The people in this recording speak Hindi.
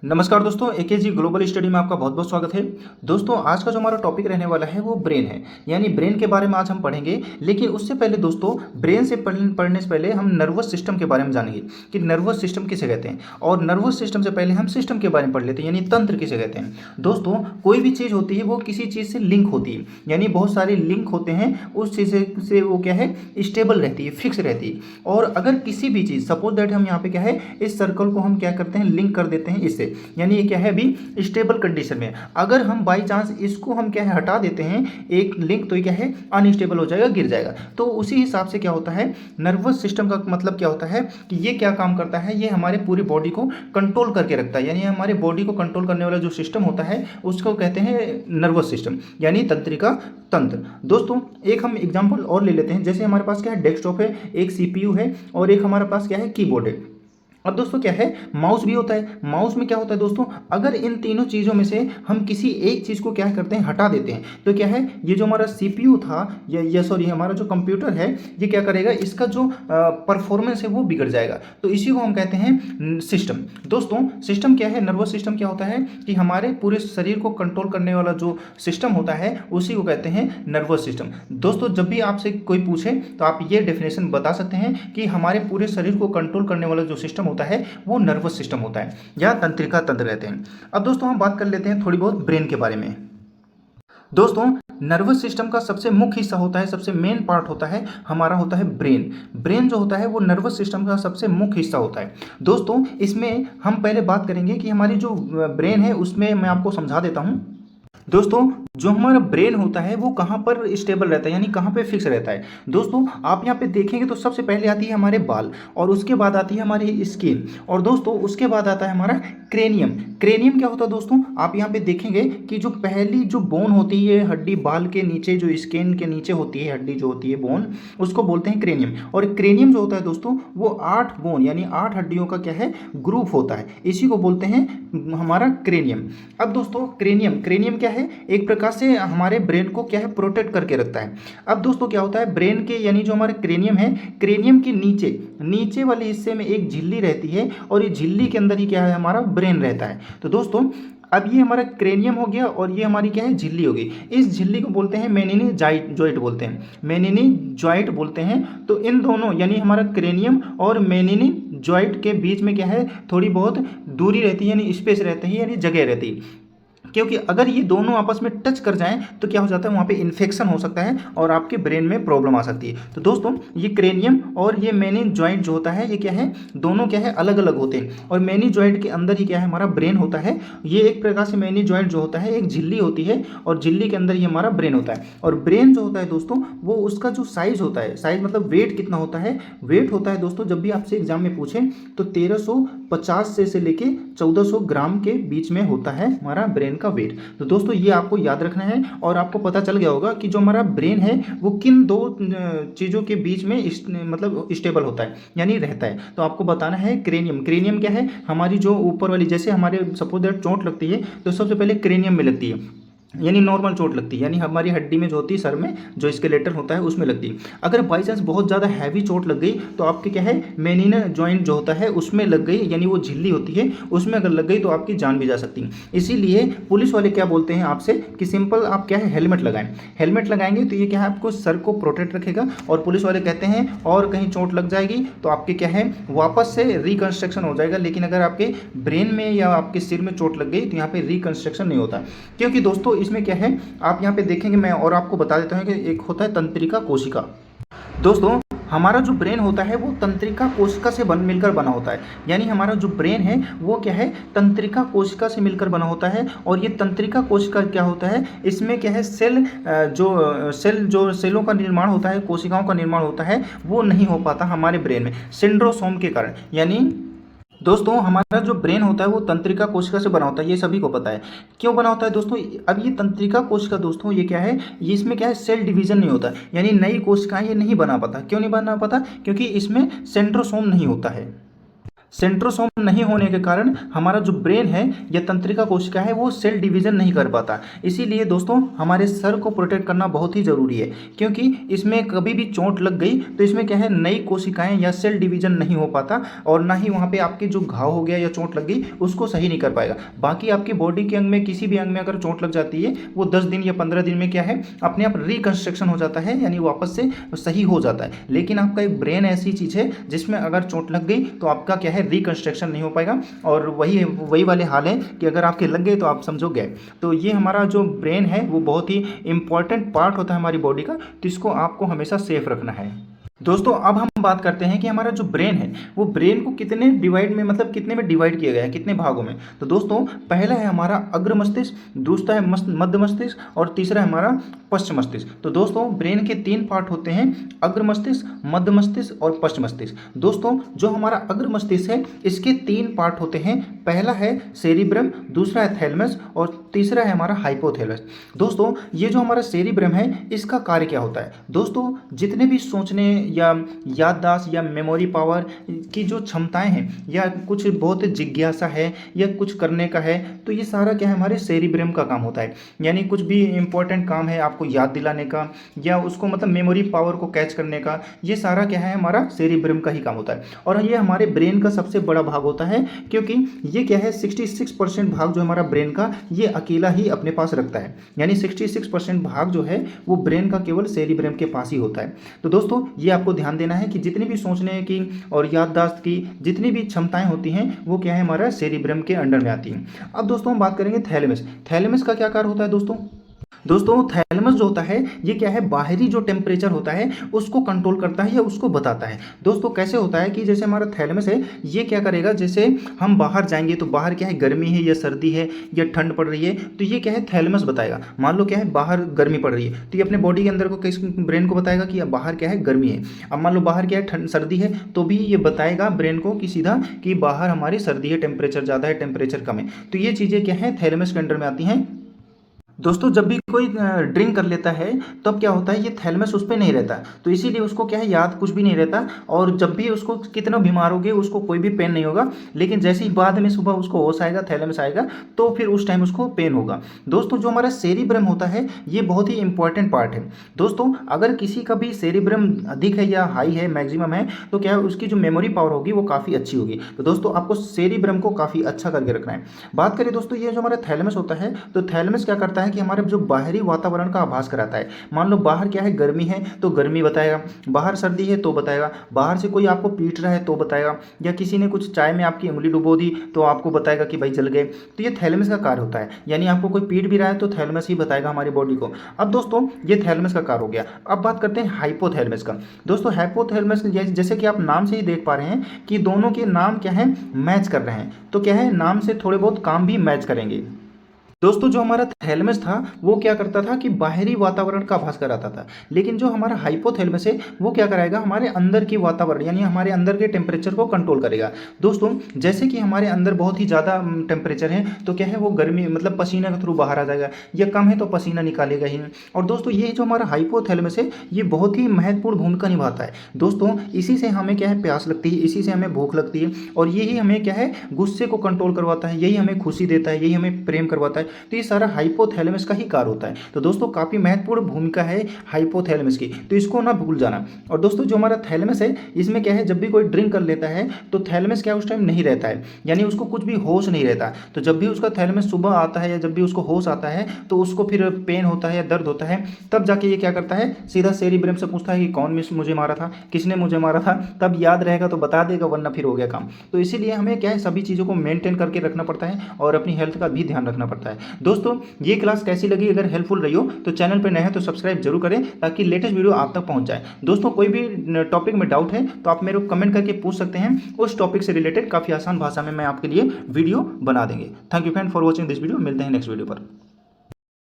नमस्कार दोस्तों, एकेजी ग्लोबल स्टडी में आपका बहुत बहुत स्वागत है। दोस्तों, आज का जो हमारा टॉपिक रहने वाला है वो ब्रेन है, यानी ब्रेन के बारे में आज हम पढ़ेंगे। लेकिन उससे पहले दोस्तों, ब्रेन से पढ़ने से पहले हम नर्वस सिस्टम के बारे में जानेंगे कि नर्वस सिस्टम किसे कहते हैं। और नर्वस सिस्टम से पहले हम सिस्टम के बारे में पढ़ लेते हैं, यानी तंत्र किसे कहते हैं। दोस्तों, कोई भी चीज़ होती है वो किसी चीज़ से लिंक होती है, यानी बहुत सारे लिंक होते हैं, उस चीज़ से वो क्या है, स्टेबल रहती है, फिक्स रहती है। और अगर किसी भी चीज़, सपोज दैट हम यहाँ पे क्या है, इस सर्कल को हम क्या करते हैं, लिंक कर देते हैं इससे, यानी ये क्या है, अभी स्टेबल कंडीशन में। अगर हम बाई चांस इसको हम क्या है, हटा देते हैं एक लिंक, तो ये क्या है, अनस्टेबल हो जाएगा, गिर जाएगा। तो उसी हिसाब से क्या होता है, नर्वस सिस्टम का मतलब क्या होता है कि ये क्या काम करता है, ये हमारे पूरी बॉडी को कंट्रोल करके रखता है। यानी हमारे बॉडी को कंट्रोल करने वाला जो सिस्टम होता है उसको कहते हैं नर्वस सिस्टम, यानी तंत्रिका तंत्र। दोस्तों, एक हम एग्जांपल और ले लेते हैं। जैसे हमारे पास क्या है, डेस्कटॉप है, एक सीपीयू है और एक हमारे पास क्या है, कीबोर्ड है। अब दोस्तों क्या है, माउस भी होता है। माउस में क्या होता है दोस्तों, अगर इन तीनों चीज़ों में से हम किसी एक चीज़ को क्या करते हैं, हटा देते हैं, तो क्या है, ये जो हमारा सीपीयू था या सॉरी हमारा जो कंप्यूटर है, ये क्या करेगा, इसका जो परफॉर्मेंस है वो बिगड़ जाएगा। तो इसी को हम कहते हैं सिस्टम। दोस्तों, सिस्टम क्या है, नर्वस सिस्टम क्या होता है कि हमारे पूरे शरीर को कंट्रोल करने वाला जो सिस्टम होता है उसी को कहते हैं नर्वस सिस्टम। दोस्तों, जब भी आपसे कोई पूछे तो आप ये डेफिनेशन बता सकते हैं कि हमारे पूरे शरीर को कंट्रोल करने वाला जो सिस्टम होता है वो नर्वस सिस्टम होता है, या तंत्रिका तंत्र कहते हैं। अब दोस्तों, हम बात कर लेते हैं थोड़ी बहुत ब्रेन के बारे में। दोस्तों, नर्वस सिस्टम का सबसे मुख्य हिस्सा होता है, सबसे मेन पार्ट होता है हमारा, होता है ब्रेन। ब्रेन जो होता है वो नर्वस सिस्टम का सबसे मुख्य हिस्सा होता है। दोस्तों, इसमें हम पहले बात करेंगे कि हमारी जो ब्रेन है उसमें मैं आपको समझा देता हूं। दोस्तों, जो हमारा ब्रेन होता है वो कहाँ पर स्टेबल रहता है, यानी कहाँ पे फिक्स रहता है। दोस्तों, आप यहाँ पे देखेंगे तो सबसे पहले आती है हमारे बाल, और उसके बाद आती है हमारी स्किन, और दोस्तों उसके बाद आता है हमारा क्रेनियम। क्रेनियम क्या होता है दोस्तों, आप यहाँ पे देखेंगे कि जो पहली जो बोन होती है, हड्डी बाल के नीचे, जो स्किन के नीचे होती है हड्डी जो होती है बोन, उसको बोलते हैं क्रेनियम। और क्रेनियम जो होता है दोस्तों, वो 8 बोन यानी 8 हड्डियों का क्या है, ग्रुप होता है, इसी को बोलते हैं हमारा क्रेनियम। अब दोस्तों, क्रेनियम क्या है, एक प्रकार से हमारे ब्रेन को क्या है, प्रोटेक्ट करके रखता है। अब दोस्तों क्या होता है, ब्रेन के यानी जो हमारा क्रेनियम है, क्रेनियम के नीचे वाले हिस्से में एक झिल्ली रहती है, और ये झिल्ली के अंदर ही क्या है, हमारा ब्रेन रहता है। तो दोस्तों, अब ये हमारा क्रेनियम हो गया और ये हमारी क्या है, झिल्ली होगी। इस झिल्ली को बोलते हैं मेनिनोजॉइट बोलते हैं, मेनिनोजॉइट बोलते हैं। तो इन दोनों यानी हमारा क्रेनियम और मेनिनोजॉइट के बीच में क्या है, थोड़ी बहुत दूरी रहती है, यानी स्पेस रहती है, यानी जगह रहती है। क्योंकि अगर ये दोनों आपस में टच कर जाएं तो क्या हो जाता है, वहाँ पे इन्फेक्शन हो सकता है और आपके ब्रेन में प्रॉब्लम आ सकती है। तो दोस्तों, ये क्रेनियम और ये मेनिनोजॉइट जो होता है, ये क्या है, दोनों क्या है, अलग अलग होते हैं। और मेनिनोजॉइट के अंदर ही क्या है, हमारा ब्रेन होता है। ये एक प्रकार से मेनिनोजॉइट जो होता है एक झिल्ली होती है, और झिल्ली के अंदर ही हमारा ब्रेन होता है। और ब्रेन जो होता है दोस्तों, वो उसका जो साइज होता है, साइज मतलब वेट कितना होता है, वेट होता है दोस्तों, जब भी आपसे एग्जाम में पूछे तो 1350 से लेके 1400 ग्राम के बीच में होता है हमारा ब्रेन का वेट। तो दोस्तों, ये आपको याद रखना है, और आपको पता चल गया होगा कि जो हमारा ब्रेन है वो किन दो चीज़ों के बीच में मतलब स्टेबल होता है, यानी रहता है। तो आपको बताना है क्रेनियम क्या है, हमारी जो ऊपर वाली, जैसे हमारे सपोज दैट चोट लगती है तो सबसे पहले क्रेनियम में लगती है, यानी नॉर्मल चोट लगती है, यानी हमारी हड्डी में जो होती है, सर में जो स्केलेटन होता है उसमें लगती है। अगर बाई चांस बहुत ज़्यादा हैवी चोट लग गई तो आपके क्या है, मेनिनोजॉइट जो होता है उसमें लग गई, यानी वो झिल्ली होती है उसमें अगर लग गई तो आपकी जान भी जा सकती है। इसीलिए पुलिस वाले क्या बोलते हैं आपसे कि सिंपल आप क्या है, हेलमेट लगाएं। हेलमेट लगाएंगे तो ये क्या है, आपको सर को प्रोटेक्ट रखेगा। और पुलिस वाले कहते हैं और कहीं चोट लग जाएगी तो आपके क्या है, वापस से रिकंस्ट्रक्शन हो जाएगा। लेकिन अगर आपके ब्रेन में या आपके सिर में चोट लग गई तो यहाँ पे रिकंस्ट्रक्शन नहीं होता। क्योंकि दोस्तों, इसमें क्या है, आप यहाँ पे देखेंगे, मैं और आपको बता देता हूँ कि एक होता है तंत्रिका कोशिका। दोस्तों, हमारा जो ब्रेन होता है वो तंत्रिका कोशिका से मिलकर बना होता है, यानी हमारा जो ब्रेन है वो क्या है, तंत्रिका कोशिका से मिलकर बना होता है। और ये तंत्रिका कोशिका क्या होता है, इसमें क्या है, सेलों का निर्माण होता है, कोशिकाओं का निर्माण होता है, वो नहीं हो पाता हमारे ब्रेन में सेंट्रोसोम के कारण। यानी दोस्तों, हमारा जो ब्रेन होता है वो तंत्रिका कोशिका से बना होता है, ये सभी को पता है। क्यों बना होता है दोस्तों, अब ये तंत्रिका कोशिका दोस्तों, ये क्या है, ये इसमें क्या है, सेल डिवीजन नहीं होता, यानी नई कोशिकाएं ये नहीं बना पाता। क्यों नहीं बना पाता, क्योंकि इसमें सेंट्रोसोम नहीं होता है। सेंट्रोसोम नहीं होने के कारण हमारा जो ब्रेन है या तंत्रिका कोशिका है वो सेल डिवीजन नहीं कर पाता। इसीलिए दोस्तों हमारे सर को प्रोटेक्ट करना बहुत ही ज़रूरी है, क्योंकि इसमें कभी भी चोट लग गई तो इसमें क्या है, नई कोशिकाएं या सेल डिवीजन नहीं हो पाता और ना ही वहाँ पे आपके जो घाव हो गया या चोट लग गई उसको सही नहीं कर पाएगा। बाकी आपकी बॉडी के अंग में किसी भी अंग में अगर चोट लग जाती है वो 10 दिन या 15 दिन में क्या है अपने आप रिकंस्ट्रक्शन हो जाता है, यानी वापस से सही हो जाता है। लेकिन आपका एक ब्रेन ऐसी चीज़ है जिसमें अगर चोट लग गई तो आपका क्या है, रिकंस्ट्रक्शन नहीं हो पाएगा। और वही वाले हाल है कि अगर आपके लग गए तो आप समझो गए। तो ये हमारा जो ब्रेन है वो बहुत ही इंपॉर्टेंट पार्ट होता है हमारी बॉडी का, तो इसको आपको हमेशा सेफ रखना है। दोस्तों अब हम बात करते हैं कि हमारा जो ब्रेन है वो ब्रेन को कितने डिवाइड में, मतलब कितने में डिवाइड किया गया है, कितने भागों में। तो दोस्तों पहला है हमारा अग्र मस्तिष्क, दूसरा है मध्य मस्तिष्क और तीसरा है हमारा पश्च मस्तिष्क। तो दोस्तों ब्रेन के 3 पार्ट होते हैं, अग्र मस्तिष्क, मध्य मस्तिष्क और पश्च मस्तिष्क। दोस्तों जो हमारा अग्र मस्तिष्क है इसके 3 पार्ट होते हैं, पहला है सेरिब्रम, दूसरा है थैलेमस और तीसरा है हमारा हाइपोथैलेमस। दोस्तों ये जो हमारा सेरिब्रम है इसका कार्य क्या होता है। दोस्तों जितने भी सोचने या याददाश्त या मेमोरी पावर की जो क्षमताएं हैं या कुछ बहुत जिज्ञासा है या कुछ करने का है, तो ये सारा क्या है, हमारे सेरिब्रम का काम होता है। यानी कुछ भी इंपॉर्टेंट काम है आपको याद दिलाने का या उसको मतलब मेमोरी पावर को कैच करने का, ये सारा क्या है, हमारा सेरिब्रम का ही काम होता है। और ये हमारे ब्रेन का सबसे बड़ा भाग होता है, क्योंकि ये क्या है 66% भाग जो हमारा ब्रेन का ये अकेला ही अपने पास रखता है। यानी 66% भाग जो है वो ब्रेन का केवल सेरिब्रम के पास ही होता है। तो दोस्तों ये आपको ध्यान देना है कि जितनी भी सोचने की और याददाश्त की जितनी भी क्षमताएं होती हैं वो क्या है, हमारा सेरिब्रम के अंडर में आती हैं। अब दोस्तों हम बात करेंगे थैलेमस। थैलेमस का क्या कार्य होता है दोस्तों थैलेमस जो होता है ये क्या है, बाहरी जो टेम्परेचर होता है उसको कंट्रोल करता है या उसको बताता है। दोस्तों कैसे होता है कि जैसे हमारा थैलेमस है ये क्या करेगा, जैसे हम बाहर जाएंगे तो बाहर क्या है, गर्मी है या सर्दी है या ठंड पड़ रही है, तो ये क्या है थैलेमस बताएगा। मान लो क्या है बाहर गर्मी पड़ रही है तो ये अपने बॉडी के अंदर को किस ब्रेन को बताएगा कि अब बाहर क्या है, गर्मी है। अब मान लो बाहर क्या है, ठंड सर्दी है, तो भी ये बताएगा ब्रेन को कि सीधा कि बाहर हमारी सर्दी है, टेम्परेचर ज़्यादा है, टेम्परेचर कम है। तो ये चीज़ें क्या है थैलेमस के अंडर में आती हैं। दोस्तों जब भी कोई ड्रिंक कर लेता है तब तो क्या होता है, ये थैलेमस उस पर नहीं रहता, तो इसीलिए उसको क्या है याद कुछ भी नहीं रहता। और जब भी उसको कितना बीमार हो गए उसको कोई भी पेन नहीं होगा, लेकिन जैसे ही बाद में सुबह उसको होश आएगा, थैलेमस आएगा, तो फिर उस टाइम उसको पेन होगा। दोस्तों जो हमारा सेरिब्रम होता है ये बहुत ही इंपॉर्टेंट पार्ट है। दोस्तों अगर किसी का भी सेरिब्रम अधिक है या हाई है, मैक्सिमम है, तो क्या है उसकी जो मेमोरी पावर होगी वो काफ़ी अच्छी होगी। तो दोस्तों आपको सेरिब्रम को काफ़ी अच्छा करके रखना है। बात करें दोस्तों ये जो हमारा थैलेमस होता है, तो थैलेमस क्या करता है कि हमारे जो बाहरी वातावरण का आभास कराता है। मान लो बाहर क्या है, गर्मी है तो गर्मी बताएगा, बाहर सर्दी है तो बताएगा, बाहर से कोई आपको पीट रहा है तो बताएगा, या किसी ने कुछ चाय में आपकी उंगली डुबो दी तो आपको बताएगा कि भाई जल गए। तो ये थैलेमस का कार्य होता है, यानी आपको कोई पीट भी रहा है तो थैलेमस ही बताएगा हमारी बॉडी को। अब दोस्तों ये थैलेमस का कार्य हो गया। अब बात करते हैं हाइपोथैलेमस का। दोस्तों हाइपोथैलेमस जैसे कि आप नाम से ही देख पा रहे हैं कि दोनों के नाम क्या है, मैच कर रहे हैं, तो क्या है नाम से थोड़े बहुत काम भी मैच करेंगे। दोस्तों जो हमारा थैलेमस था वो क्या करता था कि बाहरी वातावरण का आभास कराता था, लेकिन जो हमारा हाइपोथैलेमस है वो क्या कराएगा, हमारे अंदर की वातावरण यानी हमारे अंदर के टेम्परेचर को कंट्रोल करेगा। दोस्तों जैसे कि हमारे अंदर बहुत ही ज़्यादा टेम्परेचर है तो क्या है वो गर्मी मतलब पसीना के थ्रू बाहर आ जाएगा, या कम है तो पसीना निकालेगा ही। और दोस्तों ये जो हमारा हाइपोथैलेमस है ये बहुत ही महत्वपूर्ण भूमिका निभाता है। दोस्तों इसी से हमें क्या है प्यास लगती है, इसी से हमें भूख लगती है, और यही हमें क्या है गुस्से को कंट्रोल करवाता है, यही हमें खुशी देता है, यही हमें प्रेम करवाता है। तो ये सारा हाइपोथैलेमस का ही कार्य होता है। तो दोस्तों काफ़ी महत्वपूर्ण भूमिका है हाइपोथैलेमस की, तो इसको ना भूल जाना। और दोस्तों जो हमारा थैलेमस है इसमें क्या है, जब भी कोई ड्रिंक कर लेता है तो थैलेमस क्या उस टाइम नहीं रहता है, यानी उसको कुछ भी होश नहीं रहता। तो जब भी उसका थैलेमस सुबह आता है या जब भी उसको होश आता है तो उसको फिर पेन होता है या दर्द होता है, तब जाके ये क्या करता है सीधा सेरिब्रम से पूछता है कि कौन मुझे मारा था, किसने मुझे मारा था, तब याद रहेगा तो बता देगा, वरना फिर हो गया काम। तो इसीलिए हमें क्या है सभी चीज़ों को मेंटेन करके रखना पड़ता है और अपनी हेल्थ का भी ध्यान रखना पड़ता है। दोस्तों ये क्लास कैसी लगी, अगर हेल्पफुल रही हो तो चैनल पर नए हैं तो सब्सक्राइब जरूर करें ताकि लेटेस्ट वीडियो आप तक पहुंच जाए। दोस्तों कोई भी टॉपिक में डाउट है तो आप मेरे को कमेंट करके पूछ सकते हैं, उस टॉपिक से रिलेटेड काफ़ी आसान भाषा में मैं आपके लिए वीडियो बना देंगे। Thank you friend for watching this video. मिलते हैं नेक्स्ट वीडियो पर।